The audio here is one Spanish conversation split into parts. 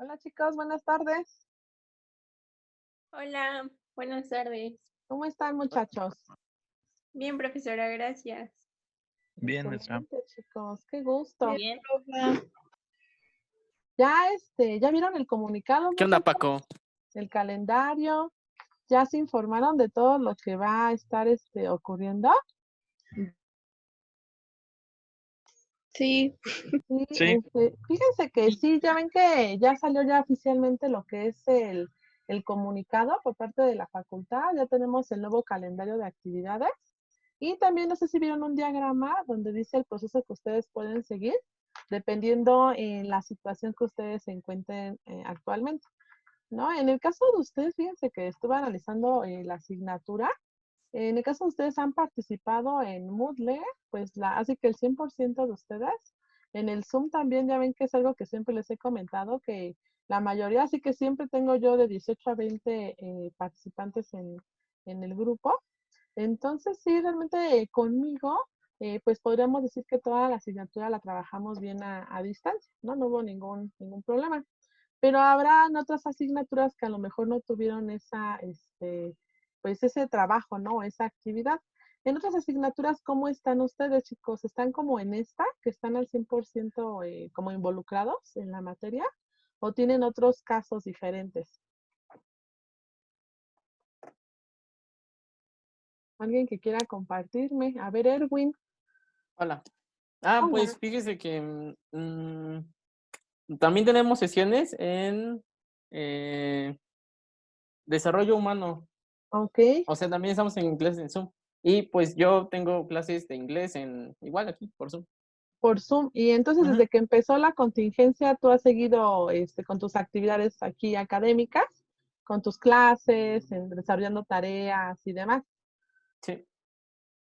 Hola chicos, buenas tardes. Hola, buenas tardes. ¿Cómo están muchachos? Bien, profesora, gracias. Bien, maestra. Excelente chicos, qué gusto. Bien, Bien. profa. Ya vieron el comunicado ¿Qué onda, muchachos, Paco? el calendario, ya se informaron de todo lo que va a estar ocurriendo. Sí, Sí, Sí, fíjense que sí, ya ven que ya salió ya oficialmente lo que es el comunicado por parte de la facultad, ya tenemos el nuevo calendario de actividades y también no sé si vieron un diagrama donde dice el proceso que ustedes pueden seguir dependiendo en la situación que ustedes se encuentren actualmente, ¿no? En el caso de ustedes, fíjense que estuve analizando la asignatura. En el caso de ustedes han participado en Moodle, pues así que el 100% de ustedes. En el Zoom también ya ven que es algo que siempre les he comentado, que la mayoría, así que siempre tengo yo de 18 a 20 participantes en el grupo. Entonces, sí, realmente conmigo, pues podríamos decir que toda la asignatura la trabajamos bien a distancia, ¿no? No hubo ningún problema. Pero habrán otras asignaturas que a lo mejor no tuvieron pues ese trabajo, ¿no? Esa actividad. En otras asignaturas, ¿cómo están ustedes, chicos? ¿Están como en esta, que están al 100% como involucrados en la materia? ¿O tienen otros casos diferentes? ¿Alguien que quiera compartirme? A ver, Erwin. Hola. Hola. Pues fíjese que también tenemos sesiones en eh, desarrollo humano. Ok, O sea, también estamos en inglés en Zoom. Y pues yo tengo clases de inglés en igual aquí por Zoom. por Zoom. Y entonces, Ujú. desde que empezó la contingencia, ¿tú has seguido con tus actividades aquí académicas, con tus clases, desarrollando tareas y demás? Sí.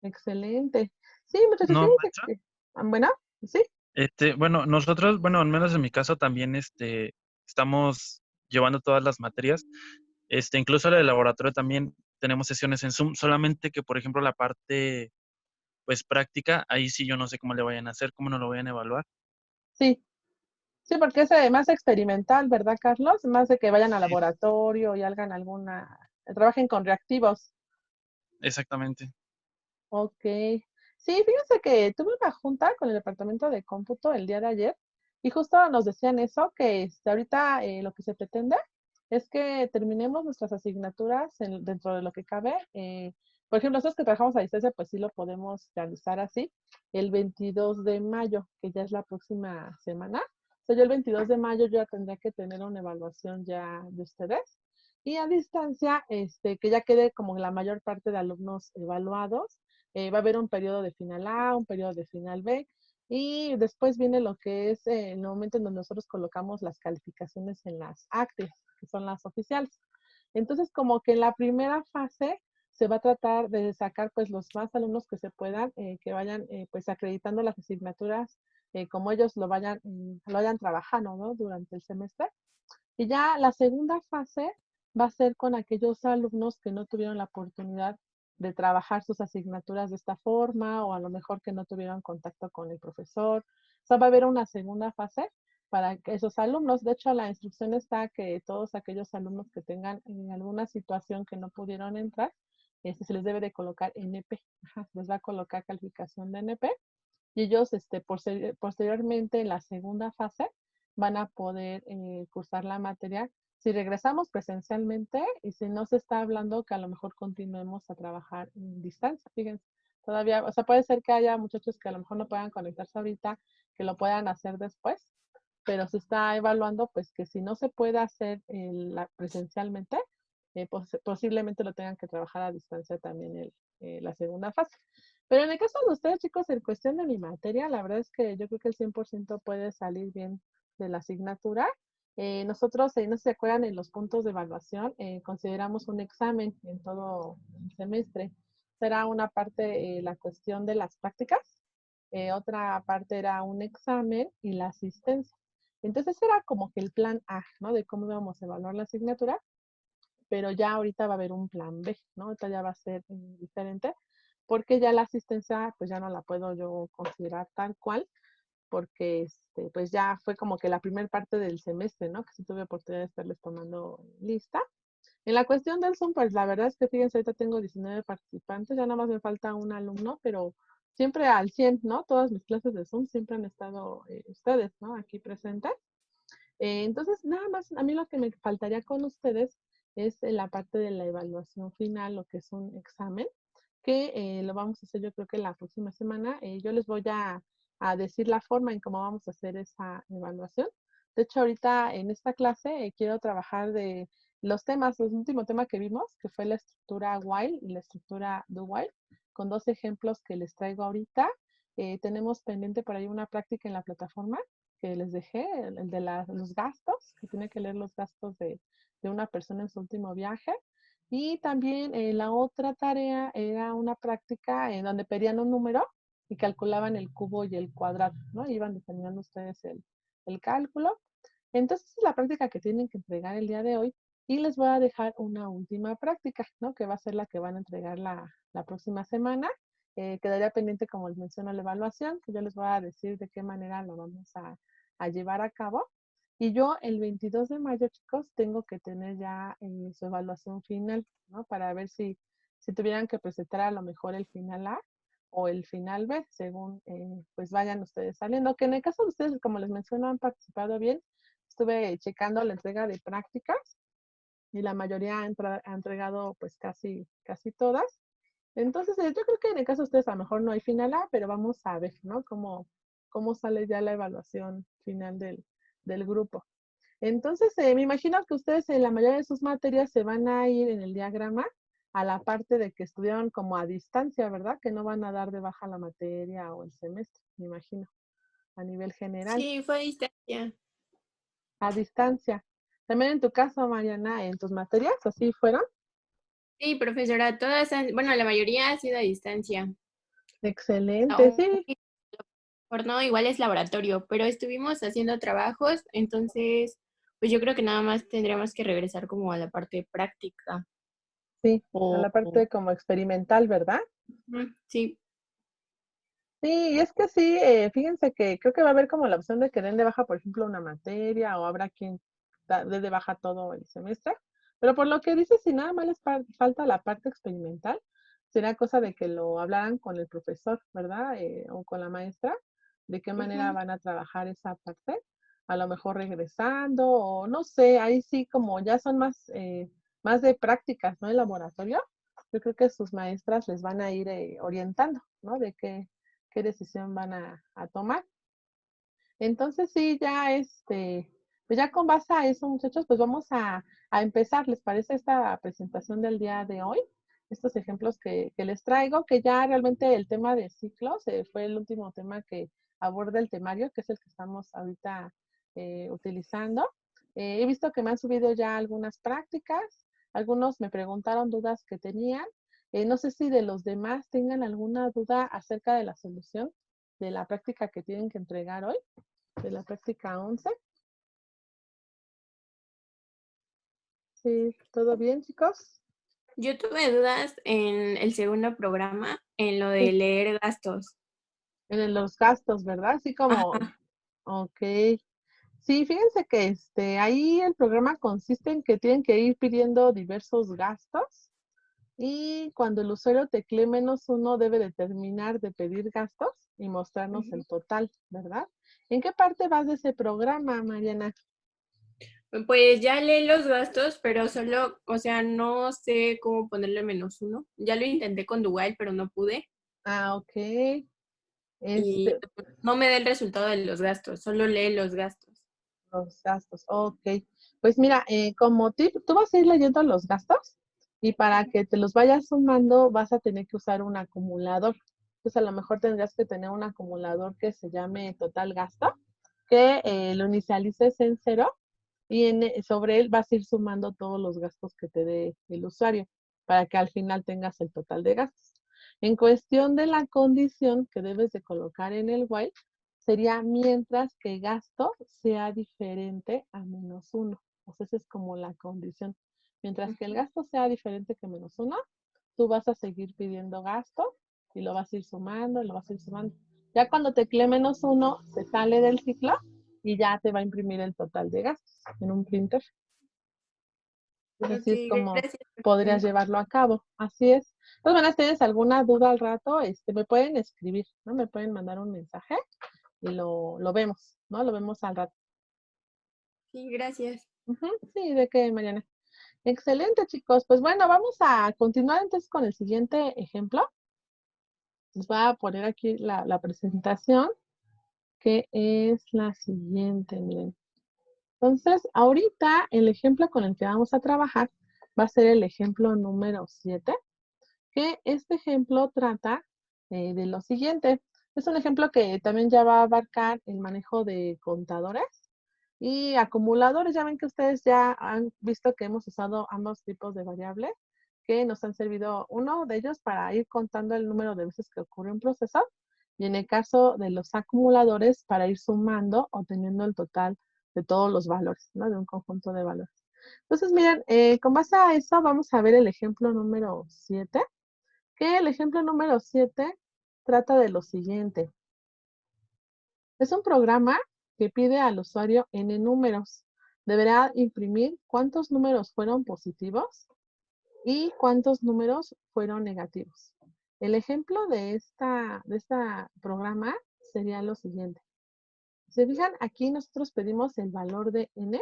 Excelente. Sí, muchachos, no, fíjense maestra. que bueno, sí, Bueno, nosotros, bueno, al menos en mi caso también, estamos llevando todas las materias. Incluso la de laboratorio también tenemos sesiones en Zoom, solamente que, por ejemplo, la parte, pues, práctica, ahí sí yo no sé cómo le vayan a hacer, cómo nos lo vayan a evaluar. sí. Sí, porque es más experimental, ¿verdad, Carlos? Más de que vayan al Sí, laboratorio y hagan trabajen con reactivos. exactamente. Ok. Sí, fíjense que tuve una junta con el departamento de cómputo el día de ayer y justo nos decían eso, que ahorita lo que se pretende es que terminemos nuestras asignaturas dentro de lo que cabe. Por ejemplo, nosotros que trabajamos a distancia, pues sí lo podemos realizar así, el 22 de mayo, que ya es la próxima semana. O sea, yo el 22 de mayo ya tendría que tener una evaluación ya de ustedes. Y a distancia, que ya quede como la mayor parte de alumnos evaluados, va a haber un periodo de final A, un periodo de final B, y después viene lo que es el momento en donde nosotros colocamos las calificaciones en las actas, que son las oficiales. Entonces, como que en la primera fase se va a tratar de sacar pues los más alumnos que se puedan, que vayan pues acreditando las asignaturas como ellos lo vayan trabajando, ¿no? Durante el semestre. Y ya la segunda fase va a ser con aquellos alumnos que no tuvieron la oportunidad de trabajar sus asignaturas de esta forma o a lo mejor que no tuvieron contacto con el profesor. O sea, va a haber una segunda fase para que esos alumnos. De hecho, la instrucción está que todos aquellos alumnos que tengan en alguna situación que no pudieron entrar, se les debe de colocar NP. Ajá, se les va a colocar calificación de NP y ellos posteriormente en la segunda fase van a poder cursar la materia si regresamos presencialmente y si no se está hablando que a lo mejor continuemos a trabajar en distancia. Fíjense, todavía, o sea, puede ser que haya muchachos que a lo mejor no puedan conectarse ahorita, que lo puedan hacer después, pero se está evaluando pues que si no se puede hacer presencialmente, posiblemente lo tengan que trabajar a distancia también la segunda fase. Pero en el caso de ustedes, chicos, en cuestión de mi materia, la verdad es que yo creo que el 100% puede salir bien de la asignatura. Nosotros, no sé si se acuerdan, en los puntos de evaluación, consideramos un examen en todo el semestre. Será una parte la cuestión de las prácticas, otra parte era un examen y la asistencia. Entonces era como que el plan A, ¿no? De cómo íbamos a evaluar la asignatura, pero ya ahorita va a haber un plan B, ¿no? Ahorita ya va a ser diferente, porque ya la asistencia, pues ya no la puedo yo considerar tal cual, porque pues ya fue como que la primera parte del semestre, ¿no? Que sí tuve oportunidad de estarles tomando lista. En la cuestión del Zoom, pues la verdad es que fíjense, ahorita tengo 19 participantes, ya nada más me falta un alumno, pero siempre al 100, ¿no? Todas mis clases de Zoom siempre han estado ustedes, ¿no? Aquí presentes. Entonces, nada más, a mí lo que me faltaría con ustedes es la parte de la evaluación final, lo que es un examen, que lo vamos a hacer yo creo que la próxima semana. Yo les voy a decir la forma en cómo vamos a hacer esa evaluación. De hecho, ahorita en esta clase quiero trabajar de los temas, el último tema que vimos, que fue la estructura while y la estructura do while, con dos ejemplos que les traigo ahorita. Tenemos pendiente por ahí una práctica en la plataforma que les dejé, el de los gastos, que tiene que leer los gastos de una persona en su último viaje. Y también la otra tarea era una práctica en donde pedían un número y calculaban el cubo y el cuadrado, ¿no? Iban determinando ustedes el cálculo. Entonces, es la práctica que tienen que entregar el día de hoy. Y les voy a dejar una última práctica, ¿no? Que va a ser la que van a entregar la próxima semana. Quedaría pendiente, como les menciono, la evaluación, que yo les voy a decir de qué manera lo vamos a llevar a cabo. Y yo el 22 de mayo, chicos, tengo que tener ya su evaluación final, ¿no? Para ver si tuvieran que presentar a lo mejor el final A o el final B, según pues vayan ustedes saliendo. Que en el caso de ustedes, como les menciono, han participado bien. Estuve checando la entrega de prácticas y la mayoría ha entregado pues casi todas. Entonces, yo creo que en el caso de ustedes a lo mejor no hay final A, pero vamos a ver, ¿no? Cómo sale ya la evaluación final del grupo. Entonces, me imagino que ustedes en la mayoría de sus materias se van a ir en el diagrama a la parte de que estudiaron como a distancia, ¿verdad? Que no van a dar de baja la materia o el semestre, me imagino, a nivel general, Sí, fue a distancia. a distancia. También en tu caso, Mariana, en tus materias, ¿así fueron? Sí, profesora, bueno, la mayoría ha sido a distancia. Excelente, Aún sí. por no, igual es laboratorio, pero estuvimos haciendo trabajos, entonces, pues yo creo que nada más tendríamos que regresar como a la parte práctica. Sí, a O, la parte como experimental, ¿verdad? sí, Sí, y es que sí, fíjense que creo que va a haber como la opción de que den de baja, por ejemplo, una materia o habrá quien dé de baja todo el semestre. Pero por lo que dices, si nada más les falta la parte experimental, sería cosa de que lo hablaran con el profesor, ¿verdad? O con la maestra, de qué manera van a trabajar esa parte. A lo mejor regresando o no sé, ahí sí como ya son más de prácticas, ¿no? El laboratorio. Yo creo que sus maestras les van a ir orientando, ¿no? De qué decisión van a tomar. Entonces, sí, ya pues ya con base a eso, muchachos, pues vamos a empezar. ¿Les parece esta presentación del día de hoy? Estos ejemplos que les traigo, que ya realmente el tema de ciclos fue el último tema que aborda el temario, que es el que estamos ahorita utilizando. He visto que me han subido ya algunas prácticas, algunos me preguntaron dudas que tenían. No sé si de los demás tengan alguna duda acerca de la solución de la práctica que tienen que entregar hoy, de la práctica 11. Sí, ¿todo bien, chicos? yo tuve dudas en el segundo programa, en lo de Sí, leer gastos. en los gastos, ¿verdad? Así como, Ajá. ok. Sí, fíjense que ahí el programa consiste en que tienen que ir pidiendo diversos gastos y cuando el usuario teclee -1 debe determinar de pedir gastos y mostrarnos Ujú. el total, ¿verdad? ¿En qué parte vas de ese programa, Mariana? Pues ya leí los gastos, pero solo, o sea, no sé cómo ponerle -1. Ya lo intenté con Dual, pero no pude. Ah, ok. Y Este, no me da el resultado de los gastos, solo lee los gastos. Los gastos, ok. Pues mira, como tip, tú vas a ir leyendo los gastos y para que te los vayas sumando vas a tener que usar un acumulador. Pues a lo mejor tendrías que tener un acumulador que se llame total gasto, que lo inicialices en 0 y sobre él vas a ir sumando todos los gastos que te dé el usuario para que al final tengas el total de gastos. En cuestión de la condición que debes de colocar en el while, sería mientras que gasto sea diferente a -1. O sea, esa es como la condición. Mientras que el gasto sea diferente que -1, tú vas a seguir pidiendo gasto y lo vas a ir sumando, lo vas a ir sumando. Ya cuando teclee -1, se sale del ciclo y ya te va a imprimir el total de gastos en un printer. Entonces, así es Ok, como gracias. podrías llevarlo a cabo. Así es. Entonces, bueno, si tienes alguna duda al rato, me pueden escribir, ¿no? Me pueden mandar un mensaje y lo vemos, ¿no? Lo vemos al rato. Sí, gracias. Ujú, sí, ¿de qué, Mariana? Excelente, chicos. Pues bueno, vamos a continuar entonces con el siguiente ejemplo. Les voy a poner aquí la presentación, que es la siguiente, miren. Entonces, ahorita el ejemplo con el que vamos a trabajar va a ser el ejemplo número 7, que este ejemplo trata de lo siguiente. Es un ejemplo que también ya va a abarcar el manejo de contadores y acumuladores. Ya ven que ustedes ya han visto que hemos usado ambos tipos de variables que nos han servido, uno de ellos para ir contando el número de veces que ocurre un proceso y en el caso de los acumuladores para ir sumando o teniendo el total de todos los valores, ¿no? De un conjunto de valores. Entonces, miren, con base a eso vamos a ver el ejemplo número 7, que el ejemplo número 7 trata de lo siguiente. Es un programa que pide al usuario n números. Deberá imprimir cuántos números fueron positivos y cuántos números fueron negativos. El ejemplo de esta programa sería lo siguiente. Se fijan, aquí nosotros pedimos el valor de n.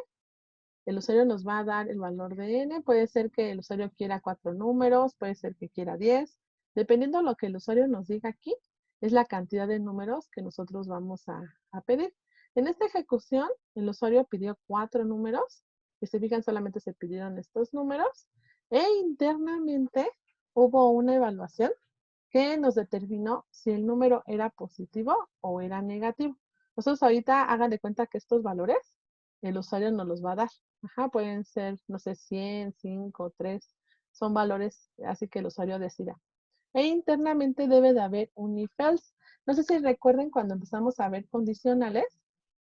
El usuario nos va a dar el valor de n. Puede ser que el usuario quiera 4 números, puede ser que quiera 10. Dependiendo de lo que el usuario nos diga aquí, es la cantidad de números que nosotros vamos a pedir. En esta ejecución, el usuario pidió 4 números. Si se fijan, solamente se pidieron estos números. E internamente hubo una evaluación que nos determinó si el número era positivo o era negativo. Nosotros ahorita hagan de cuenta que estos valores el usuario nos los va a dar. Ajá, pueden ser, no sé, 100, 5, 3. Son valores, así que el usuario decida. E internamente debe de haber un if-else. No sé si recuerden cuando empezamos a ver condicionales,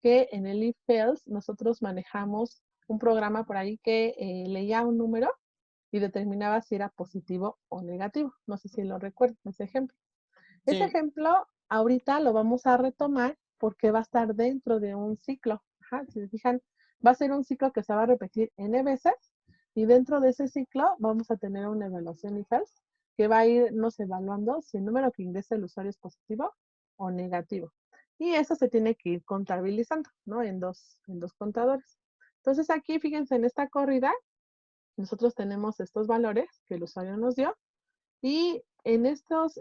que en el if-else nosotros manejamos un programa por ahí que leía un número y determinaba si era positivo o negativo. No sé si lo recuerdan, ese ejemplo. Ese Sí, ejemplo ahorita lo vamos a retomar porque va a estar dentro de un ciclo. Ajá, si se fijan, va a ser un ciclo que se va a repetir n veces y dentro de ese ciclo vamos a tener una evaluación if-else que va a irnos evaluando si el número que ingresa el usuario es positivo o negativo. Y eso se tiene que ir contabilizando, ¿no? En dos contadores. Entonces aquí, fíjense, en esta corrida, nosotros tenemos estos valores que el usuario nos dio y en estas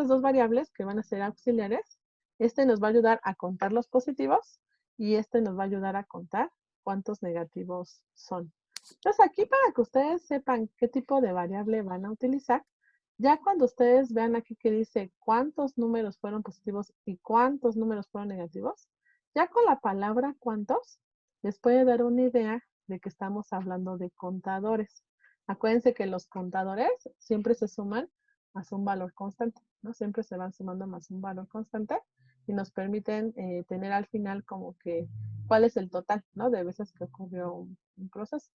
dos variables que van a ser auxiliares, nos va a ayudar a contar los positivos y nos va a ayudar a contar cuántos negativos son. Entonces aquí para que ustedes sepan qué tipo de variable van a utilizar, ya cuando ustedes vean aquí que dice cuántos números fueron positivos y cuántos números fueron negativos, ya con la palabra cuántos, les puede dar una idea de que estamos hablando de contadores. Acuérdense que los contadores siempre se suman más un valor constante, ¿no? Siempre se van sumando más un valor constante y nos permiten tener al final como que cuál es el total, ¿no? De veces que ocurrió un proceso.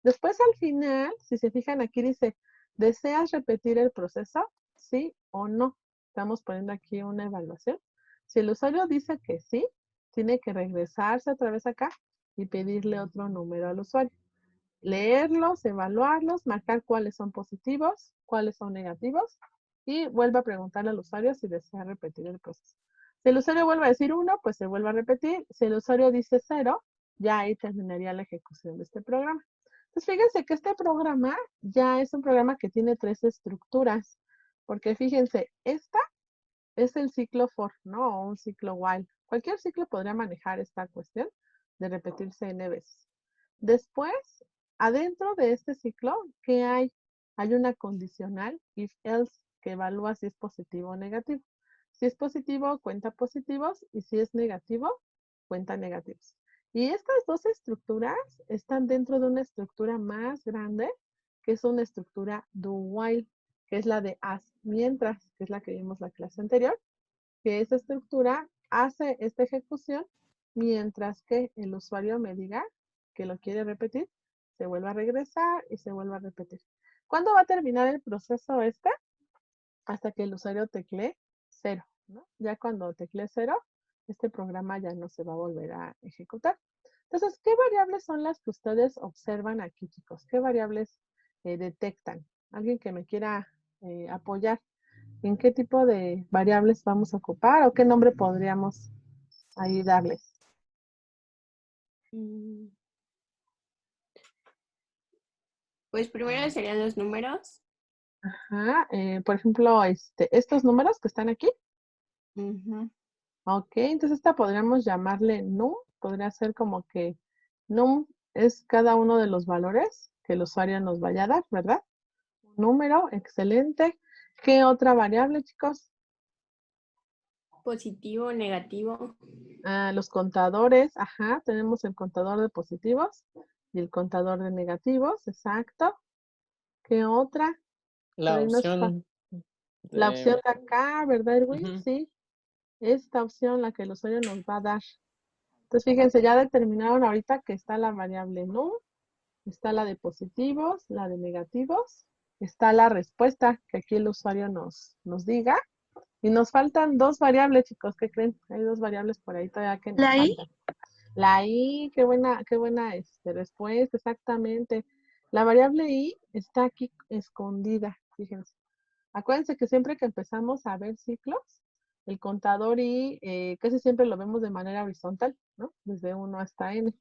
Después al final, si se fijan aquí dice, ¿deseas repetir el proceso? ¿Sí o no? Estamos poniendo aquí una evaluación. Si el usuario dice que sí, tiene que regresarse otra vez acá y pedirle otro número al usuario. Leerlos, evaluarlos, marcar cuáles son positivos, cuáles son negativos y vuelve a preguntarle al usuario si desea repetir el proceso. Si el usuario vuelve a decir 1, pues se vuelve a repetir. Si el usuario dice 0, ya ahí terminaría la ejecución de este programa. Entonces, fíjense que este programa ya es un programa que tiene 3 estructuras, porque fíjense, esta es el ciclo for, ¿no? O un ciclo while. Cualquier ciclo podría manejar esta cuestión de repetirse n veces. Después, adentro de este ciclo, ¿qué hay? Hay una condicional if else que evalúa si es positivo o negativo. Si es positivo, cuenta positivos y si es negativo, cuenta negativos. Y estas dos estructuras están dentro de una estructura más grande, que es una estructura do while, que es la de haz mientras, que es la que vimos la clase anterior, que esa estructura hace esta ejecución mientras que el usuario me diga que lo quiere repetir, se vuelve a regresar y se vuelve a repetir. ¿Cuándo va a terminar el proceso este? Hasta que el usuario teclee 0. ¿no? Ya cuando teclee 0, este programa ya no se va a volver a ejecutar. Entonces, ¿qué variables son las que ustedes observan aquí, chicos? ¿Qué variables detectan? ¿Alguien que me quiera apoyar? ¿En qué tipo de variables vamos a ocupar o qué nombre podríamos ahí darles? Pues primero serían los números. Ajá, por ejemplo, estos números que están aquí. Ujú. Ok, entonces esta podríamos llamarle num. Podría ser como que num es cada uno de los valores que el usuario nos vaya a dar, ¿verdad? Un número, excelente. ¿Qué otra variable, chicos? Positivo, negativo. Ah, los contadores, ajá, tenemos el contador de positivos y el contador de negativos, exacto. ¿Qué otra? Por La ahí opción la opción de... de acá, ¿verdad, Erwin? Ujú. Sí, esta opción la que el usuario nos va a dar. Entonces, fíjense, ya determinaron ahorita que está la variable num, está la de positivos, la de negativos, está la respuesta que aquí el usuario nos diga. Y nos faltan dos variables, chicos, ¿qué creen? Hay dos variables por ahí todavía que nos ¿La I? faltan. La I, qué buena respuesta, exactamente. La variable I está aquí escondida, fíjense. Acuérdense que siempre que empezamos a ver ciclos, el contador I casi siempre lo vemos de manera horizontal, ¿no? Desde 1 hasta N.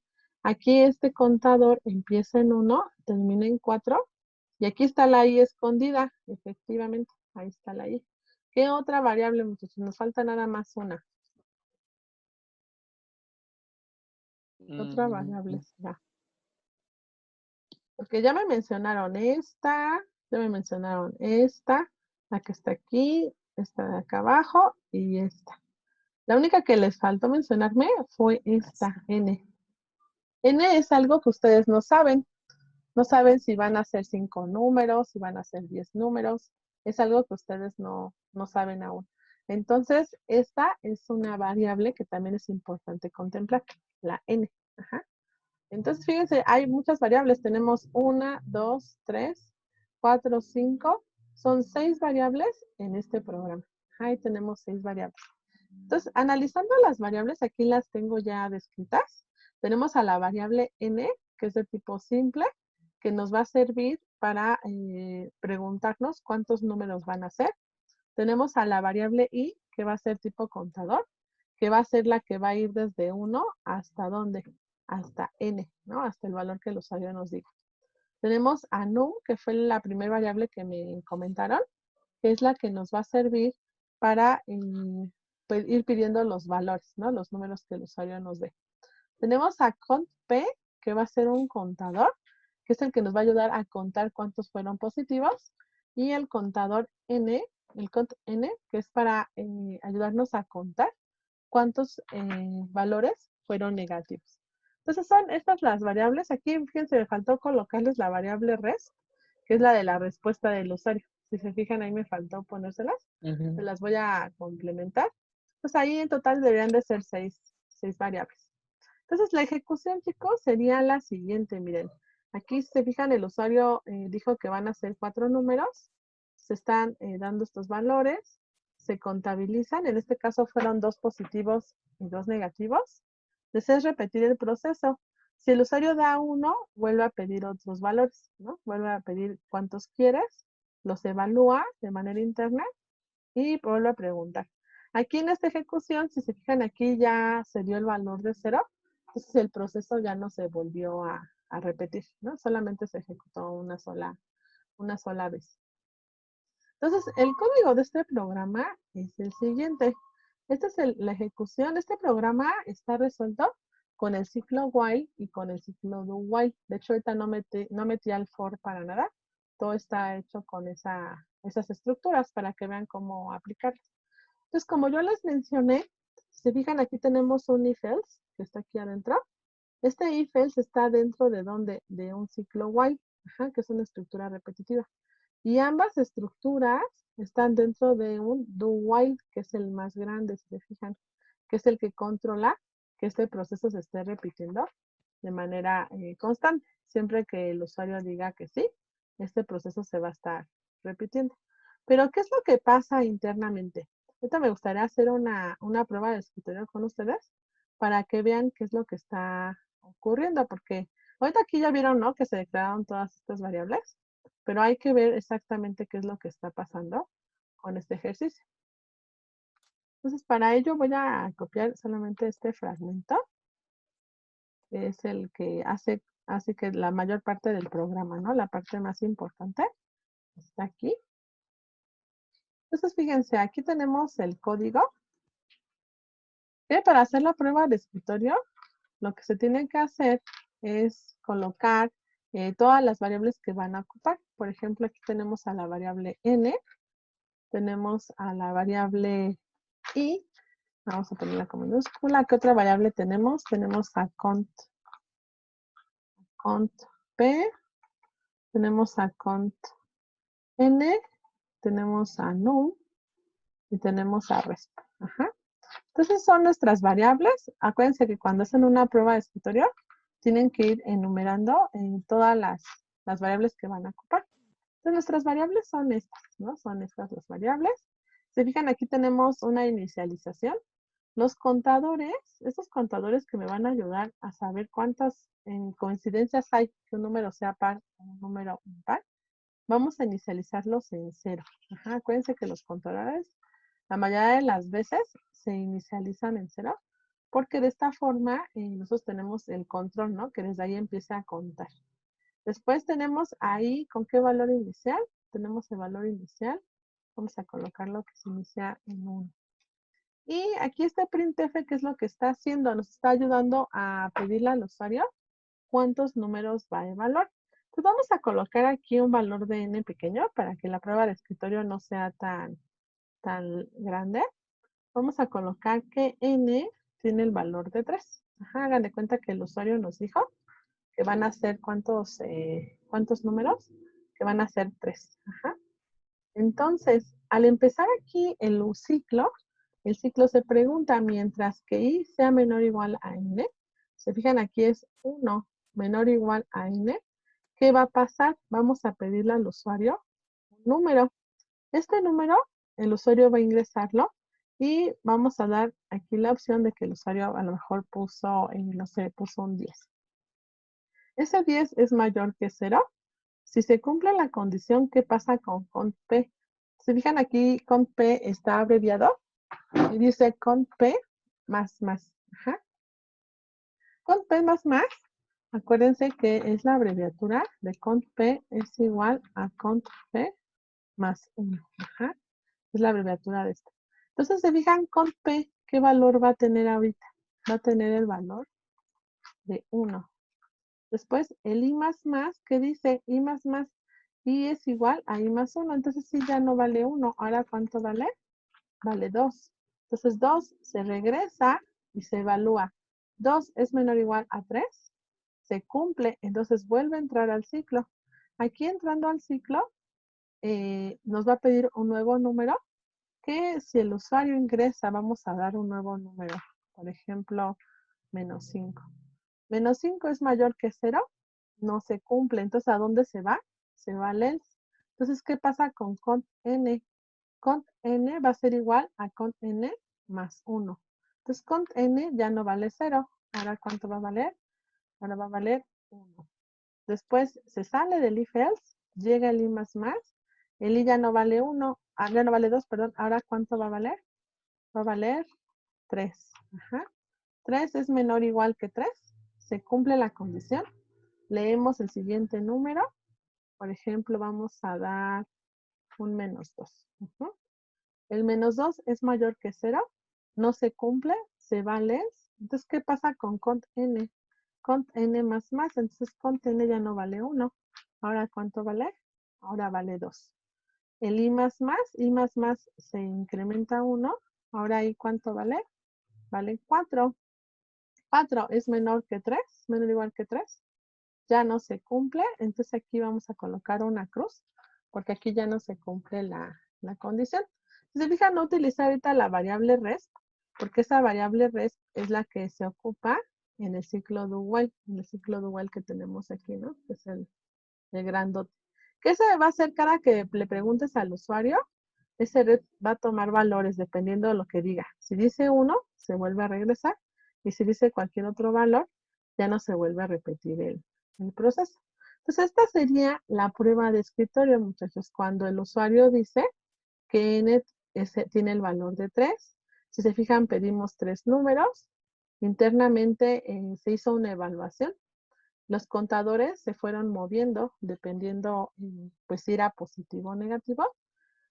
Aquí este contador empieza en 1, termina en 4, y aquí está la I escondida, efectivamente, ahí está la I. ¿Qué otra variable, muchachos? Nos falta nada más una. Otra variable será. Porque ya me mencionaron esta, ya me mencionaron esta, la que está aquí, esta de acá abajo y esta. La única que les faltó mencionarme fue esta, N. N es algo que ustedes no saben. No saben si van a ser 5 números, si van a ser 10 números. Es algo que ustedes no saben aún. Entonces, esta es una variable que también es importante contemplar, la N. Ajá. Entonces, fíjense, hay muchas variables. Tenemos 1, 2, 3, 4, 5. Son 6 variables en este programa. Ahí tenemos 6 variables. Entonces, analizando las variables, aquí las tengo ya descritas. Tenemos a la variable n, que es de tipo simple, que nos va a servir para preguntarnos cuántos números van a ser. Tenemos a la variable i, que va a ser tipo contador, que va a ser la que va a ir desde 1 hasta dónde, hasta n, ¿no? Hasta el valor que el usuario nos diga. Tenemos a num, que fue la primera variable que me comentaron, que es la que nos va a servir para pues, ir pidiendo los valores, ¿no? Los números que el usuario nos dé. Tenemos a cont_p, que va a ser un contador, que es el que nos va a ayudar a contar cuántos fueron positivos, y el contador n, el cont_n, que es para ayudarnos a contar cuántos valores fueron negativos. Entonces son estas las variables. Aquí, fíjense, me faltó colocarles la variable res, que es la de la respuesta del usuario. Si se fijan, ahí me faltó ponérselas. Se las voy a complementar. Pues ahí en total deberían de ser 6 variables. Entonces la ejecución, chicos, sería la siguiente. Miren, aquí se fijan, el usuario dijo que van a ser 4 números. Se están dando estos valores. Se contabilizan. En este caso fueron 2 positivos y 2 negativos. Deseas repetir el proceso. Si el usuario da 1, vuelve a pedir otros valores, ¿no? Vuelve a pedir cuántos quieres, los evalúa de manera interna y vuelve a preguntar. Aquí en esta ejecución, si se fijan, aquí ya se dio el valor de 0, entonces el proceso ya no se volvió a repetir, ¿no? Solamente se ejecutó una sola vez. Entonces, el código de este programa es el siguiente. Esta es la ejecución. Este programa está resuelto con el ciclo while y con el ciclo do while. De hecho, ahorita no metí al for para nada. Todo está hecho con esas estructuras para que vean cómo aplicarlas. Entonces, como yo les mencioné, si se fijan, aquí tenemos un if-else que está aquí adentro. Este if-else está dentro de ¿dónde? De un ciclo while, que es una estructura repetitiva. Y ambas estructuras están dentro de un do while, que es el más grande, si se fijan, que es el que controla que este proceso se esté repitiendo de manera constante. Siempre que el usuario diga que sí, este proceso se va a estar repitiendo. Pero, ¿qué es lo que pasa internamente? Ahorita me gustaría hacer una prueba de escritorio con ustedes para que vean qué es lo que está ocurriendo, porque ahorita aquí ya vieron, ¿no? Que se declararon todas estas variables, pero hay que ver exactamente qué es lo que está pasando con este ejercicio. Entonces, para ello voy a copiar solamente este fragmento, que es el que hace que la mayor parte del programa, ¿no? La parte más importante está aquí. Entonces, fíjense, aquí tenemos el código, que para hacer la prueba de escritorio, lo que se tiene que hacer es colocar todas las variables que van a ocupar. Por ejemplo, aquí tenemos a la variable n, tenemos a la variable i, vamos a ponerla como minúscula. ¿Qué otra variable tenemos? Tenemos a cont p, tenemos a cont n, tenemos a num y tenemos a resp. Ajá. Entonces son nuestras variables. Acuérdense que cuando hacen una prueba de escritorio, tienen que ir enumerando todas las variables que van a ocupar. Entonces nuestras variables son estas, ¿no? Son estas las variables. Se fijan, aquí tenemos una inicialización. Los contadores, estos contadores que me van a ayudar a saber cuántas coincidencias hay que un número sea par o un número impar, vamos a inicializarlos en 0. Ajá, acuérdense que los contadores, la mayoría de las veces, se inicializan en 0, porque de esta forma nosotros tenemos el control, ¿no? Que desde ahí empieza a contar. Después tenemos ahí, ¿con qué valor inicial? Tenemos el valor inicial. Vamos a colocarlo que se inicia en 1. Y aquí este printf, ¿qué es lo que está haciendo? Nos está ayudando a pedirle al usuario cuántos números va a evaluar. Entonces vamos a colocar aquí un valor de n pequeño para que la prueba de escritorio no sea tan grande. Vamos a colocar que n tiene el valor de 3. Ajá, hagan de cuenta que el usuario nos dijo que van a ser cuántos números, que van a ser 3. Ajá. Entonces, al empezar aquí el ciclo se pregunta, mientras que i sea menor o igual a n, se fijan aquí es 1 menor o igual a n, ¿qué va a pasar? Vamos a pedirle al usuario un número. Este número, el usuario va a ingresarlo y vamos a dar aquí la opción de que el usuario a lo mejor puso, no sé, puso un 10. Ese 10 es mayor que 0. Si se cumple la condición, ¿qué pasa con cont p? Se fijan aquí, cont p está abreviado y dice cont p más más. Ajá. Cont p más más, acuérdense que es la abreviatura de cont p es igual a cont p más 1. Ajá. Es la abreviatura de esto. Entonces, se fijan, cont p, ¿qué valor va a tener ahorita? Va a tener el valor de 1. Después, el i más más, ¿qué dice? I más más. I es igual a i más 1. Entonces, sí, ya no vale 1. Ahora, ¿cuánto vale? Vale 2. Entonces, 2 se regresa y se evalúa. 2 es menor o igual a 3. Se cumple, entonces vuelve a entrar al ciclo. Aquí entrando al ciclo, nos va a pedir un nuevo número, que si el usuario ingresa, vamos a dar un nuevo número. Por ejemplo, menos 5. Menos 5 es mayor que 0, no se cumple. Entonces, ¿a dónde se va? Se va al else. Entonces, ¿qué pasa con cont n? Cont n va a ser igual a cont n más 1. Entonces, cont n ya no vale 0. Ahora, ¿cuánto va a valer? Ahora va a valer 1. Después se sale del if else, llega el i más más. El i ya no vale 1, ya no vale 2, perdón. Ahora, ¿cuánto va a valer? Va a valer 3. Ajá. 3 es menor o igual que 3. Se cumple la condición. Leemos el siguiente número. Por ejemplo, vamos a dar un menos 2. El menos 2 es mayor que 0. No se cumple, se va al else. Entonces, ¿qué pasa con cont n? Cont n más más. Entonces, cont n ya no vale 1. Ahora, ¿cuánto vale? Ahora vale 2. El i más más se incrementa 1. Ahora, ¿i cuánto vale? Vale 4. 4 es menor que 3, menor o igual que 3. Ya no se cumple, entonces aquí vamos a colocar una cruz, porque aquí ya no se cumple la condición. Si se fijan, no utilizar ahorita la variable resp, porque esa variable resp es la que se ocupa en el ciclo do while, en el ciclo do while que tenemos aquí, ¿no? Que es el grandote. ¿Qué se va a hacer cada que le preguntes al usuario? ese red va a tomar valores dependiendo de lo que diga. Si dice 1, se vuelve a regresar. Y si dice cualquier otro valor, ya no se vuelve a repetir el proceso. Entonces, esta sería la prueba de escritorio, muchachos. Cuando el usuario dice que n tiene el valor de 3. Si se fijan, pedimos 3 números. Internamente se hizo una evaluación. Los contadores se fueron moviendo dependiendo pues si era positivo o negativo.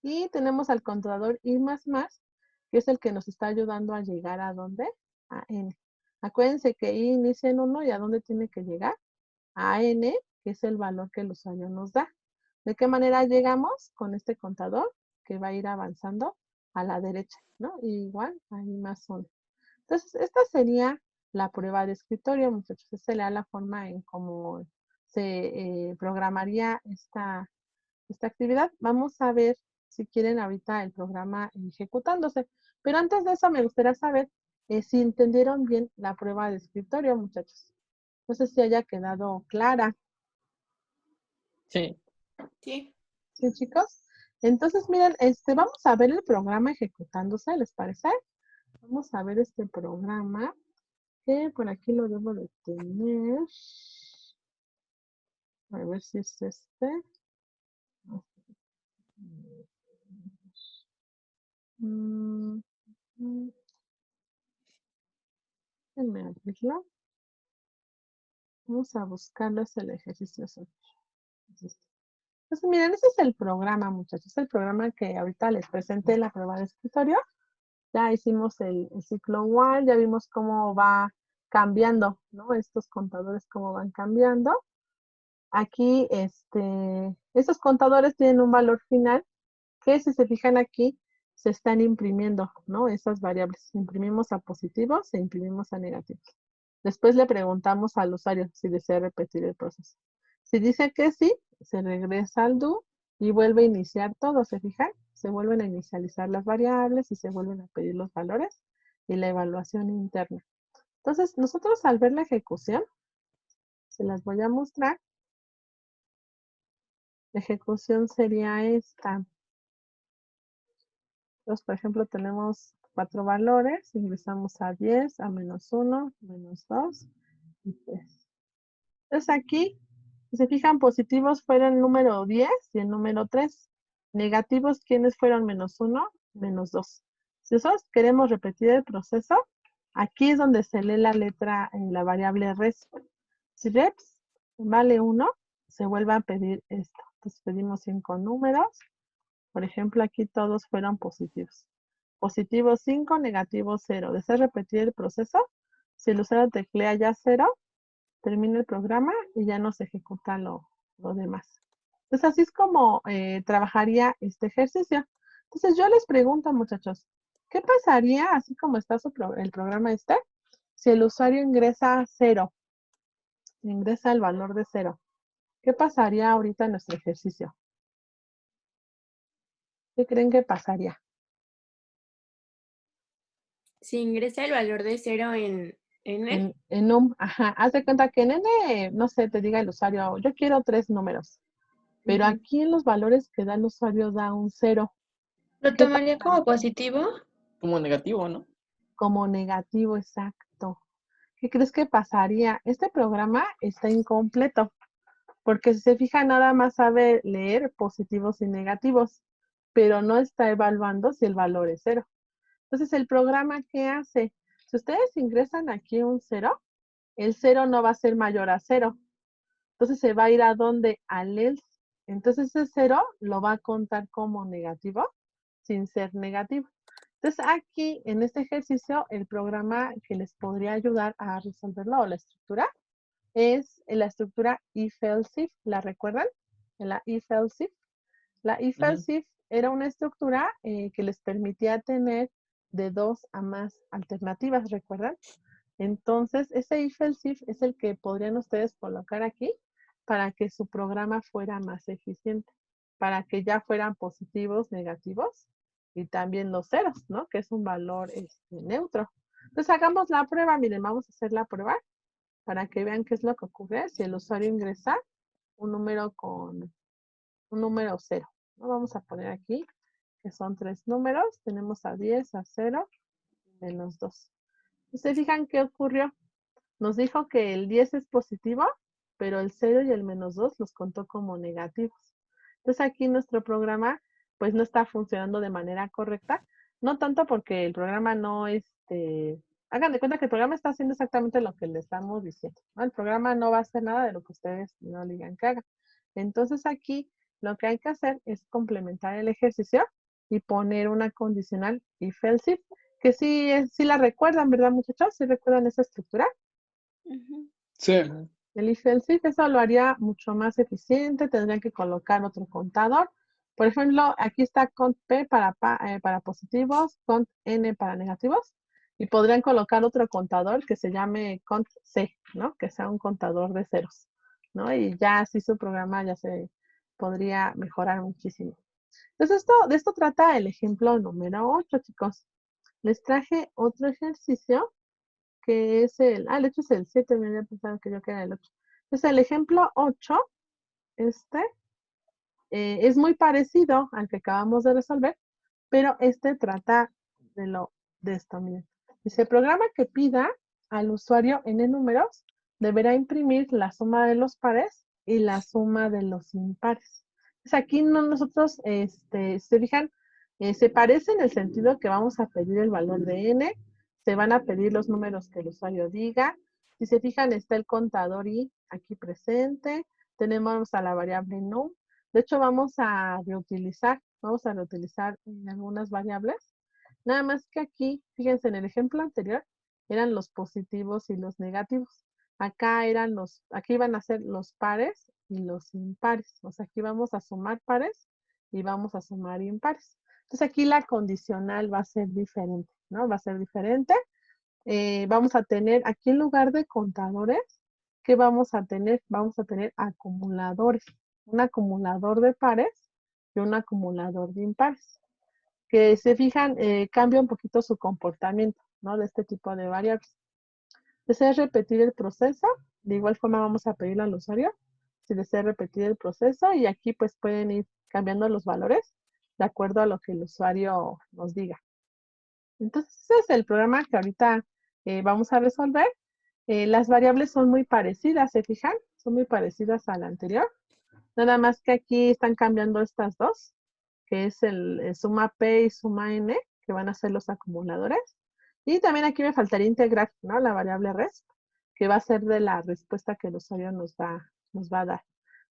Y tenemos al contador I++, que es el que nos está ayudando a llegar a ¿dónde? A N. Acuérdense que I inicia en 1 y ¿a dónde tiene que llegar? A N, que es el valor que el usuario nos da. ¿De qué manera llegamos? Con este contador que va a ir avanzando a la derecha, ¿no? Y igual, ahí más 1. Entonces, esta sería la prueba de escritorio, muchachos. Esta sería la forma en cómo se programaría esta actividad. Vamos a ver si quieren ahorita el programa ejecutándose. Pero antes de eso me gustaría saber si entendieron bien la prueba de escritorio, muchachos. No sé si haya quedado clara. Sí. Sí. ¿Sí, chicos? Entonces, miren, vamos a ver el programa ejecutándose, ¿les parece? Vamos a ver este programa, que por aquí lo debo de tener. A ver si es este. Déjenme abrirlo. Vamos a buscarlo, es el ejercicio 8. Entonces, miren, ese es el programa, muchachos. Es el programa que ahorita les presenté en la prueba de escritorio. Ya hicimos el ciclo while, ya vimos cómo va cambiando, ¿no? Estos contadores, cómo van cambiando. Aquí, estos contadores tienen un valor final que, si se fijan aquí, se están imprimiendo, ¿no? Esas variables. Imprimimos a positivos e imprimimos a negativos. Después le preguntamos al usuario si desea repetir el proceso. Si dice que sí, se regresa al do y vuelve a iniciar todo, ¿se fijan? Se vuelven a inicializar las variables y se vuelven a pedir los valores y la evaluación interna. Entonces, nosotros al ver la ejecución, se las voy a mostrar. La ejecución sería esta. Entonces, por ejemplo, tenemos 4 valores, ingresamos a 10, a -1, -2 y 3. Entonces aquí, si se fijan, positivos fueron el número 10 y el número 3. Negativos, ¿quiénes fueron? -1, -2. Si nosotros queremos repetir el proceso, aquí es donde se lee la letra en la variable res. Si reps vale 1, se vuelve a pedir esto. Entonces pedimos 5 números. Por ejemplo, aquí todos fueron positivos. Positivo 5, negativo 0. ¿Deseas repetir el proceso? Si el usuario teclea ya 0, termina el programa y ya no se ejecuta lo demás. Entonces, así es como trabajaría este ejercicio. Entonces, yo les pregunto, muchachos, ¿qué pasaría, así como está el programa si el usuario ingresa 0? Ingresa el valor de 0. ¿Qué pasaría ahorita en nuestro ejercicio? ¿Qué creen que pasaría? Si ingresa el valor de 0 en N. Ajá, haz de cuenta que en N, no sé, te diga el usuario, yo quiero 3 números, pero aquí en los valores que da el usuario da un 0. ¿Lo ¿Qué tomaría como positivo? Como negativo, ¿no? Como negativo, exacto. ¿Qué crees que pasaría? Este programa está incompleto, porque si se fija nada más sabe leer positivos y negativos, pero no está evaluando si el valor es 0. Entonces, ¿el programa qué hace? Si ustedes ingresan aquí un 0, el 0 no va a ser mayor a 0. Entonces se va a ir a donde, al else. Entonces ese 0 lo va a contar como negativo sin ser negativo. Entonces aquí en este ejercicio el programa que les podría ayudar a resolverlo, o la estructura, es la estructura if-else if. ¿La recuerdan? La if-else if. La if-else if era una estructura que les permitía tener de 2 a más alternativas, ¿recuerdan? Entonces, ese if-else if es el que podrían ustedes colocar aquí para que su programa fuera más eficiente, para que ya fueran positivos, negativos y también los ceros, ¿no? Que es un valor neutro. Entonces, hagamos la prueba. Miren, vamos a hacer la prueba para que vean qué es lo que ocurre si el usuario ingresa un número con un número 0. ¿No? Vamos a poner aquí que son 3 números. Tenemos a 10, a 0, menos 2. ¿Ustedes fijan qué ocurrió? Nos dijo que el 10 es positivo, pero el 0 y el menos 2 los contó como negativos. Entonces aquí nuestro programa pues no está funcionando de manera correcta, no tanto porque el programa no, hagan de cuenta que el programa está haciendo exactamente lo que le estamos diciendo, ¿no? El programa no va a hacer nada de lo que ustedes no le digan que haga. Entonces aquí lo que hay que hacer es complementar el ejercicio y poner una condicional if else if, que sí la recuerdan, ¿verdad, muchachos? ¿Sí recuerdan esa estructura? Sí. El if else if, eso lo haría mucho más eficiente, tendrían que colocar otro contador. Por ejemplo, aquí está cont P para positivos, cont N para negativos, y podrían colocar otro contador que se llame cont C, ¿no? Que sea un contador de ceros, ¿no? Y ya así su programa ya se podría mejorar muchísimo. Entonces, de esto trata el ejemplo número 8, chicos. Les traje otro ejercicio que es el hecho es el 7, me había pensado que yo que era el 8. Entonces, el ejemplo 8, es muy parecido al que acabamos de resolver, pero trata de esto, miren. Dice, programa que pida al usuario n números deberá imprimir la suma de los pares y la suma de los impares. Entonces, aquí nosotros, se fijan, se parece en el sentido que vamos a pedir el valor de n, se van a pedir los números que el usuario diga. Si se fijan, está el contador i aquí presente, tenemos a la variable num. De hecho, vamos a reutilizar algunas variables. Nada más que aquí, fíjense, en el ejemplo anterior, eran los positivos y los negativos. Aquí iban a ser los pares y los impares. O sea, aquí vamos a sumar pares y vamos a sumar impares. Entonces, aquí la condicional va a ser diferente, ¿no? Va a ser diferente. Vamos a tener, aquí en lugar de contadores, ¿qué vamos a tener? Vamos a tener acumuladores. Un acumulador de pares y un acumulador de impares. Que se fijan, cambia un poquito su comportamiento, ¿no? De este tipo de variables. ¿Desea repetir el proceso? De igual forma vamos a pedirle al usuario si desea repetir el proceso y aquí pues pueden ir cambiando los valores de acuerdo a lo que el usuario nos diga. Entonces, ese es el programa que ahorita vamos a resolver. Las variables son muy parecidas, ¿se fijan? Son muy parecidas a la anterior. Nada más que aquí están cambiando estas dos, que es el suma P y suma N, que van a ser los acumuladores. Y también aquí me faltaría integrar, ¿no? La variable resp, que va a ser de la respuesta que el usuario nos va a dar.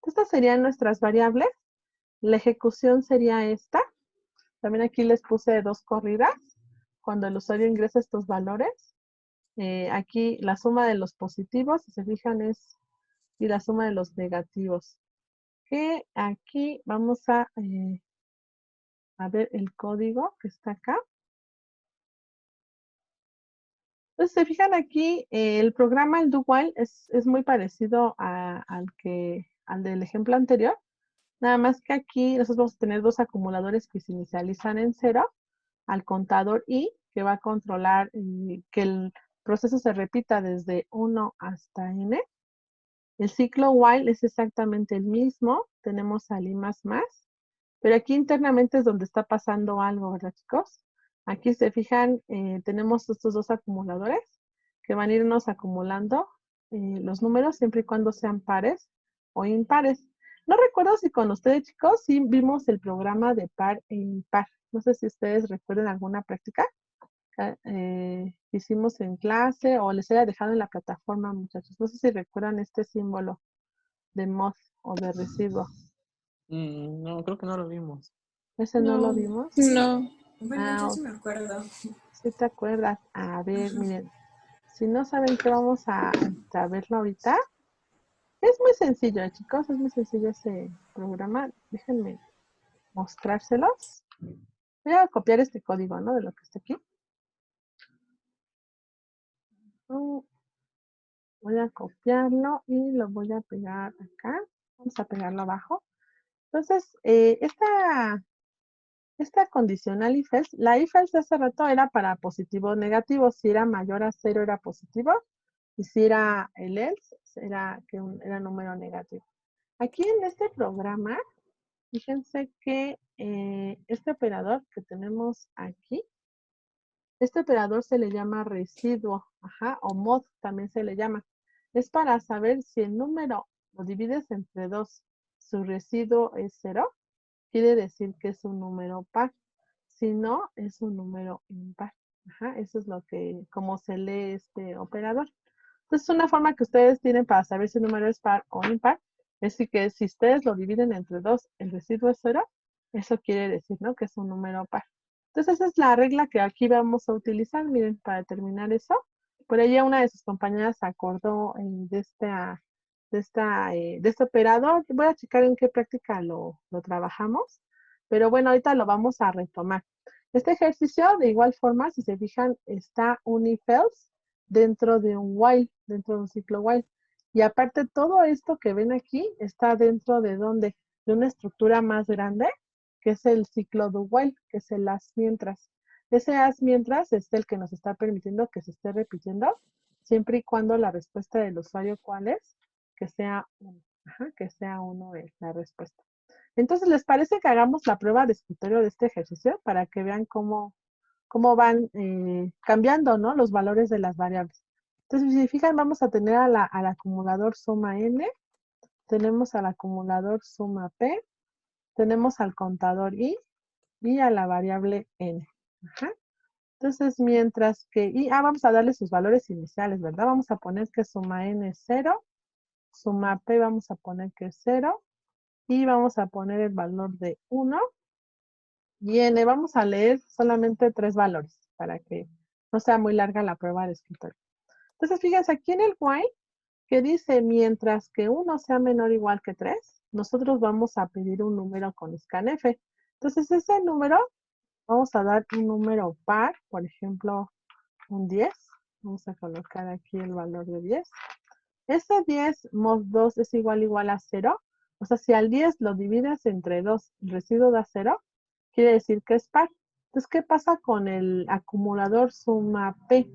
Estas serían nuestras variables. La ejecución sería esta. También aquí les puse 2 corridas. Cuando el usuario ingresa estos valores, aquí la suma de los positivos, si se fijan, y la suma de los negativos. Que aquí vamos a ver el código que está acá. Entonces, se fijan aquí, el programa, el do while, es muy parecido al del ejemplo anterior. Nada más que aquí nosotros vamos a tener 2 acumuladores que se inicializan en 0, al contador i, que va a controlar que el proceso se repita desde 1 hasta n. El ciclo while es exactamente el mismo. Tenemos al i más, pero aquí internamente es donde está pasando algo, ¿verdad, chicos? Aquí se fijan, tenemos estos 2 acumuladores que van a irnos acumulando los números siempre y cuando sean pares o impares. No recuerdo si con ustedes, chicos, sí vimos el programa de par e impar. No sé si ustedes recuerden alguna práctica que hicimos en clase o les haya dejado en la plataforma, muchachos. No sé si recuerdan este símbolo de mod o de residuo. No, creo que no lo vimos. ¿Ese no lo vimos? No. Bueno, yo Ah, sí me acuerdo. ¿sí te acuerdas? A ver, miren, si no saben qué vamos a verlo ahorita, es muy sencillo, chicos, es muy sencillo ese programa. Déjenme mostrárselos. Voy a copiar este código, ¿no? De lo que está aquí. Voy a copiarlo y lo voy a pegar acá. Vamos a pegarlo abajo. Entonces, esta condicional if else, la if else de hace rato era para positivo o negativo. Si era mayor a 0 era positivo. Y si era el else, era número negativo. Aquí en este programa, Fíjense que este operador que tenemos aquí, este operador se le llama residuo, ajá, o mod también se le llama. Es para saber si el número lo divides entre 2, su residuo es 0, quiere decir que es un número par. Si no, es un número impar. Ajá, eso es lo que, como se lee este operador. Entonces, una forma que ustedes tienen para saber si el número es par o impar es que si ustedes lo dividen entre 2, el residuo es 0, eso quiere decir, ¿no? Que es un número par. Entonces, esa es la regla que aquí vamos a utilizar, miren, para determinar eso. Por ella una de sus compañeras se acordó de este operador. Voy a checar en qué práctica lo trabajamos, pero bueno, ahorita lo vamos a retomar. Este ejercicio, de igual forma, si se fijan, está un if else dentro de un while, dentro de un ciclo while. Y aparte, todo esto que ven aquí está dentro de donde, de una estructura más grande, que es el ciclo do while, que es el as mientras. Ese as mientras es el que nos está permitiendo que se esté repitiendo, siempre y cuando la respuesta del usuario, ¿cuál es? Que sea 1. Ajá, que sea 1 es la respuesta. Entonces, ¿les parece que hagamos la prueba de escritorio de este ejercicio para que vean cómo van cambiando, ¿no? Los valores de las variables. Entonces, si se fijan, vamos a tener al acumulador suma n, tenemos al acumulador suma p, tenemos al contador i y a la variable n. Ajá. Entonces, mientras que vamos a darle sus valores iniciales, ¿verdad? Vamos a poner que suma n es 0, suma p vamos a poner que es 0, y vamos a poner el valor de 1, y n vamos a leer solamente 3 valores para que no sea muy larga la prueba de escritorio. Entonces, fíjense aquí en el while que dice mientras que 1 sea menor o igual que 3, nosotros vamos a pedir un número con scanf. Entonces, ese número, vamos a dar un número par, por ejemplo, un 10. Vamos a colocar aquí el valor de 10. Ese 10 mod 2 es igual a 0. O sea, si al 10 lo divides entre 2, el residuo da 0, quiere decir que es par. Entonces, ¿qué pasa con el acumulador suma P?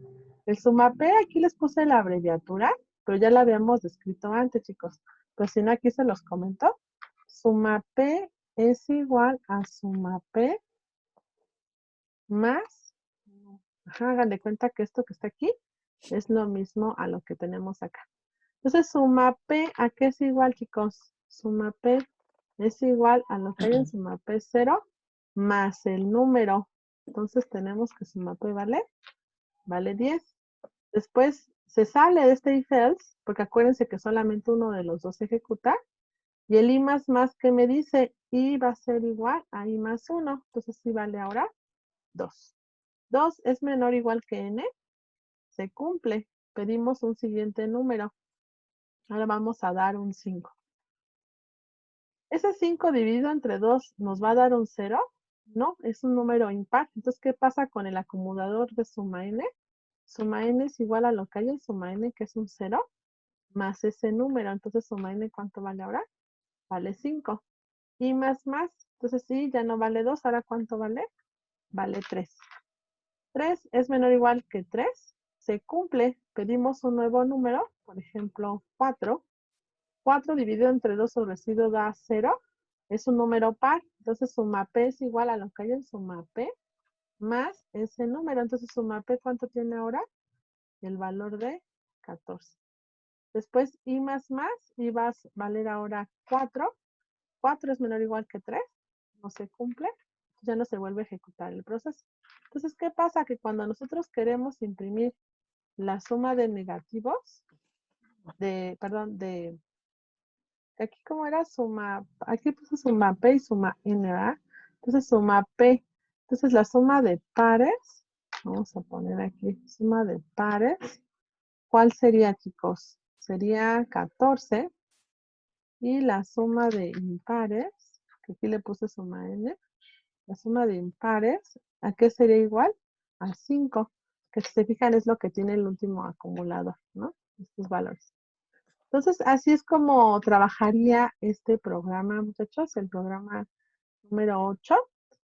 El suma P, aquí les puse la abreviatura, pero ya la habíamos descrito antes, chicos. Pero si no, aquí se los comento. Suma P es igual a suma P más, hagan de cuenta que esto que está aquí es lo mismo a lo que tenemos acá. Entonces, suma P, ¿a qué es igual, chicos? Suma P es igual a lo que hay en suma P 0 más el número. Entonces, tenemos que suma P vale 10. Después, se sale de este if else, porque acuérdense que solamente uno de los dos se ejecuta. Y el i más que me dice, i va a ser igual a i más 1. Entonces, sí vale ahora 2. 2 es menor o igual que n. Se cumple. Pedimos un siguiente número. Ahora vamos a dar un 5. ¿Ese 5 dividido entre 2 nos va a dar un 0? No, es un número impar. Entonces, ¿qué pasa con el acumulador de suma n? Suma n es igual a lo que hay en suma n, que es un 0, más ese número. Entonces, suma n, ¿cuánto vale ahora? Vale 5. Y más. Entonces, sí, ya no vale 2. ¿Ahora cuánto vale? Vale 3. 3 es menor o igual que 3. Se cumple. Pedimos un nuevo número, por ejemplo, 4. 4 dividido entre 2 sobre residuo da 0. Es un número par. Entonces, suma P es igual a lo que hay en suma P más ese número. Entonces, suma P, ¿cuánto tiene ahora? El valor de 14. Después, i más, i va a valer ahora 4. 4 es menor o igual que 3. No se cumple. Ya no se vuelve a ejecutar el proceso. Entonces, ¿qué pasa? Que cuando nosotros queremos imprimir la suma de negativos, aquí como era suma, aquí puse suma P y suma N, ¿verdad? Entonces suma P. Entonces la suma de pares, vamos a poner aquí, suma de pares. ¿Cuál sería, chicos? Sería 14. Y la suma de impares, que aquí le puse suma N, la suma de impares, ¿a qué sería igual? A 5, que si se fijan es lo que tiene el último acumulador, ¿no? Estos valores. Entonces, así es como trabajaría este programa, muchachos, el programa número 8,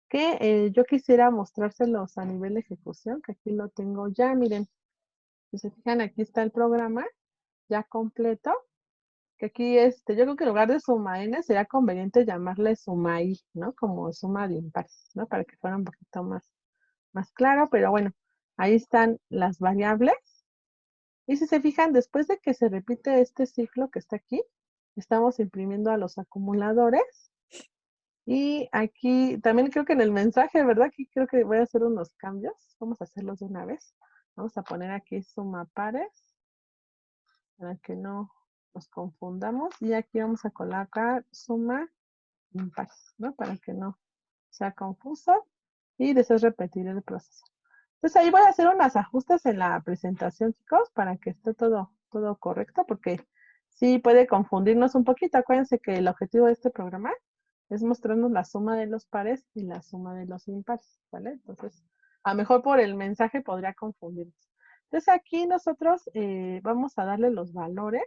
que yo quisiera mostrárselos a nivel de ejecución, que aquí lo tengo ya, miren. Si se fijan, aquí está el programa ya completo. Que aquí, yo creo que en lugar de suma n sería conveniente llamarle suma i, ¿no? Como suma de impares, ¿no? Para que fuera un poquito más claro, pero bueno, ahí están las variables. Y si se fijan, después de que se repite este ciclo que está aquí, estamos imprimiendo a los acumuladores. Y aquí también creo que en el mensaje, ¿verdad? Aquí creo que voy a hacer unos cambios. Vamos a hacerlos de una vez. Vamos a poner aquí suma pares para que no nos confundamos. Y aquí vamos a colocar suma impares, ¿no? Para que no sea confuso. Y después repetir el proceso. Entonces ahí voy a hacer unos ajustes en la presentación, chicos, para que esté todo correcto, porque sí puede confundirnos un poquito. Acuérdense que el objetivo de este programa es mostrarnos la suma de los pares y la suma de los impares, ¿vale? Entonces, a lo mejor por el mensaje podría confundirnos. Entonces aquí nosotros vamos a darle los valores.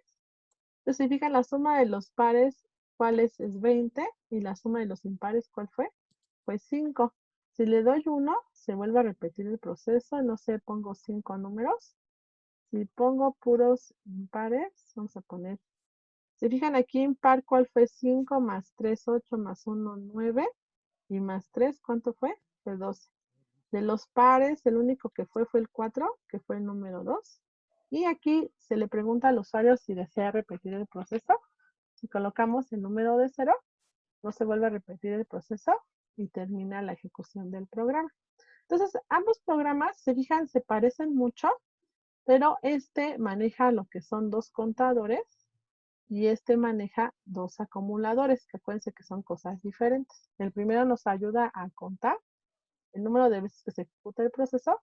Entonces, si fijan la suma de los pares, ¿cuál es? Es 20, y la suma de los impares, ¿cuál fue? Pues 5. Si le doy 1, se vuelve a repetir el proceso. No sé, pongo 5 números. Si pongo puros impares, vamos a poner. Si fijan aquí impar, ¿cuál fue? 5 más 3, 8 más 1, 9. Y más 3, ¿cuánto fue? Fue 12. De los pares, el único que fue el 4, que fue el número 2. Y aquí se le pregunta al usuario si desea repetir el proceso. Si colocamos el número de 0, no se vuelve a repetir el proceso y termina la ejecución del programa. Entonces, ambos programas, se fijan, se parecen mucho, pero este maneja lo que son 2 contadores y este maneja 2 acumuladores, que acuérdense que son cosas diferentes. El primero nos ayuda a contar el número de veces que se ejecuta el proceso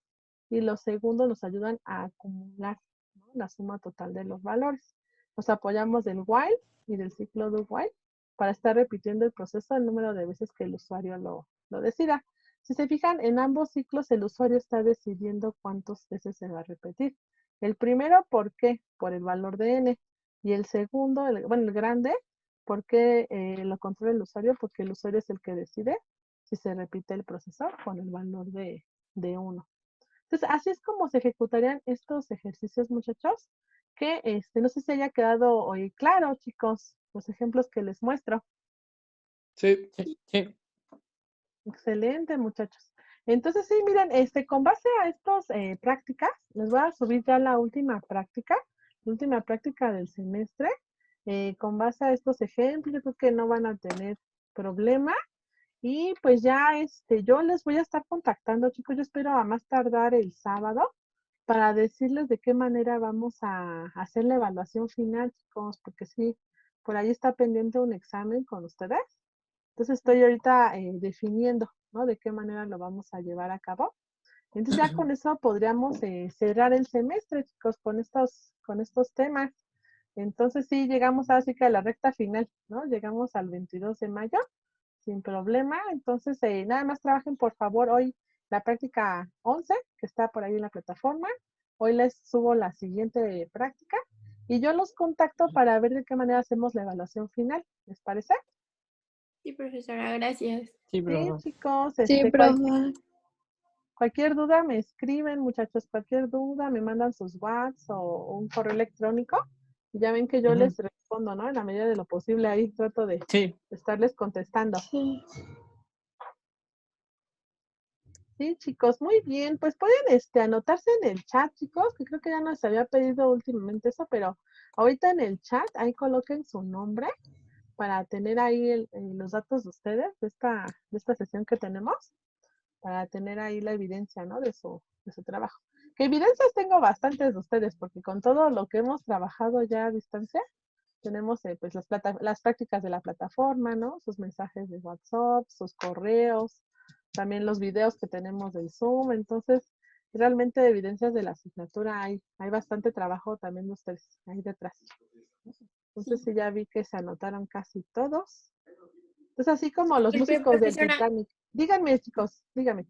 y los segundos nos ayudan a acumular, ¿no? La suma total de los valores. Nos apoyamos del while y del ciclo do while para estar repitiendo el proceso el número de veces que el usuario lo decida. Si se fijan, en ambos ciclos el usuario está decidiendo cuántas veces se va a repetir. El primero, ¿por qué? Por el valor de n. Y el segundo, el grande, ¿por qué lo controla el usuario? Porque el usuario es el que decide si se repite el proceso con el valor de 1. Entonces, así es como se ejecutarían estos ejercicios, muchachos, que no sé si haya quedado hoy claro, chicos, los ejemplos que les muestro. Sí. Sí. Excelente, muchachos. Entonces, sí, miren, con base a estas prácticas, les voy a subir ya la última práctica del semestre. Con base a estos ejemplos, yo creo que no van a tener problema. Y pues ya yo les voy a estar contactando, chicos. Yo espero a más tardar el sábado para decirles de qué manera vamos a hacer la evaluación final, chicos, porque sí, por ahí está pendiente un examen con ustedes. Entonces estoy ahorita definiendo, ¿no? De qué manera lo vamos a llevar a cabo. Entonces ya con eso podríamos cerrar el semestre, chicos, con estos temas. Entonces sí, llegamos así que a la recta final, ¿no? Llegamos al 22 de mayo sin problema. Entonces, nada más trabajen, por favor, hoy la práctica 11, que está por ahí en la plataforma. Hoy les subo la siguiente práctica y yo los contacto para ver de qué manera hacemos la evaluación final. ¿Les parece? Sí, profesora, gracias. Sí, Sí, profe. chicos. Sí, profe. Cualquier duda me escriben, muchachos. Cualquier duda me mandan sus WhatsApp o un correo electrónico. Y ya ven que yo les respondo, ¿no? En la medida de lo posible ahí trato de Sí. estarles contestando. Sí. Sí, chicos, muy bien. Pues pueden anotarse en el chat, chicos, que creo que ya nos había pedido últimamente eso, pero ahorita en el chat ahí coloquen su nombre para tener ahí los datos de ustedes de esta sesión que tenemos, para tener ahí la evidencia, ¿no? De su trabajo. Que evidencias tengo bastantes de ustedes, porque con todo lo que hemos trabajado ya a distancia, tenemos pues las prácticas de la plataforma, ¿no? Sus mensajes de WhatsApp, sus correos, también los videos que tenemos del Zoom. Entonces, realmente de evidencias de la asignatura hay bastante trabajo también de ustedes ahí detrás. Entonces, sí, ya vi que se anotaron casi todos. Entonces, así como los músicos del Profesora, Titanic. Díganme, chicos, díganme.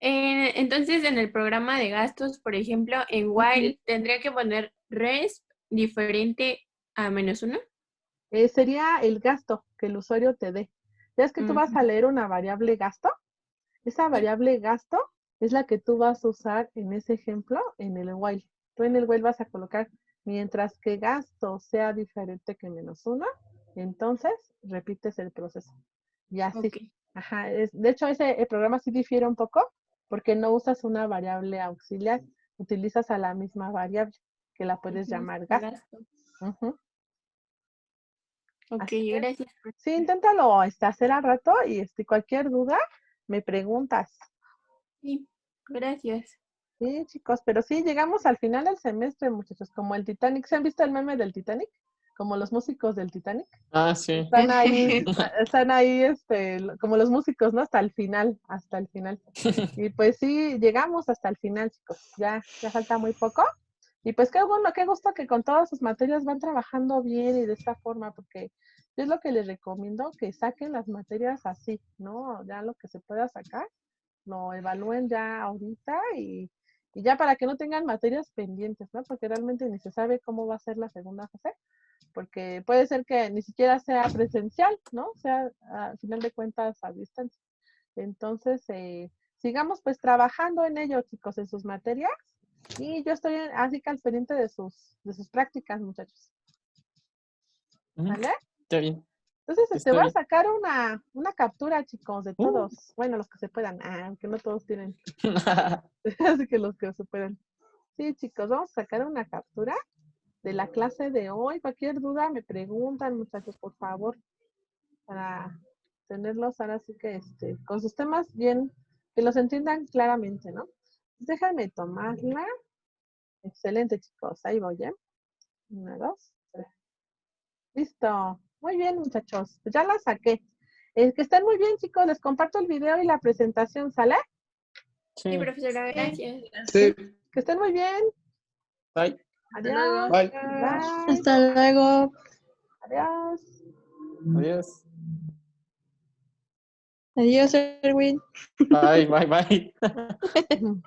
entonces, en el programa de gastos, por ejemplo, en while, ¿tendría que poner res diferente a -1? Sería el gasto que el usuario te dé. Ya es que tú vas a leer una variable gasto. Esa variable gasto es la que tú vas a usar en ese ejemplo en el while. Tú en el while vas a colocar Mientras que gasto sea diferente que -1, entonces repites el proceso. Y así. Ok. Ajá, de hecho, el programa sí difiere un poco porque no usas una variable auxiliar, utilizas a la misma variable que la puedes Ujú, llamar gasto. gasto. Ujú. Ok, Así es. gracias. Sí, inténtalo hacer al rato y cualquier duda me preguntas. Sí, gracias. Sí, chicos, pero sí, llegamos al final del semestre, muchachos, como el Titanic. ¿Se han visto el meme del Titanic? Como los músicos del Titanic. Ah, sí. Están ahí, como los músicos, ¿no? Hasta el final, hasta el final. Y pues sí, llegamos hasta el final, chicos. Ya falta muy poco. Y pues qué bueno, qué gusto que con todas sus materias van trabajando bien y de esta forma, porque yo es lo que les recomiendo, que saquen las materias así, ¿no? Ya lo que se pueda sacar, lo evalúen ya ahorita y ya para que no tengan materias pendientes, ¿no? Porque realmente ni se sabe cómo va a ser la segunda fase, porque puede ser que ni siquiera sea presencial, ¿no? Sea al final de cuentas a distancia. Entonces, sigamos pues trabajando en ello, chicos, en sus materias. Y yo estoy así que al pendiente de sus prácticas, muchachos. Ujú, ¿Vale? está bien. Entonces, Está voy a bien. sacar una captura, chicos, de todos. Bueno, los que se puedan, aunque no todos tienen. Así que los que se puedan. Sí, chicos, vamos a sacar una captura de la clase de hoy. Cualquier duda me preguntan, muchachos, por favor, para tenerlos ahora sí que con sus temas bien, que los entiendan claramente, ¿no? Déjame tomarla. Excelente, chicos. Ahí voy, ¿eh? 1, 2, 3. Listo. Muy bien, muchachos. Pues ya la saqué. Que estén muy bien, chicos. Les comparto el video y la presentación, ¿sale? Sí, Sí. profesora, gracias. Sí. Que estén muy bien. Bye. Adiós. Bye. Bye. Hasta luego. Adiós. Adiós. Adiós, Erwin. Bye, bye, bye. Ujú.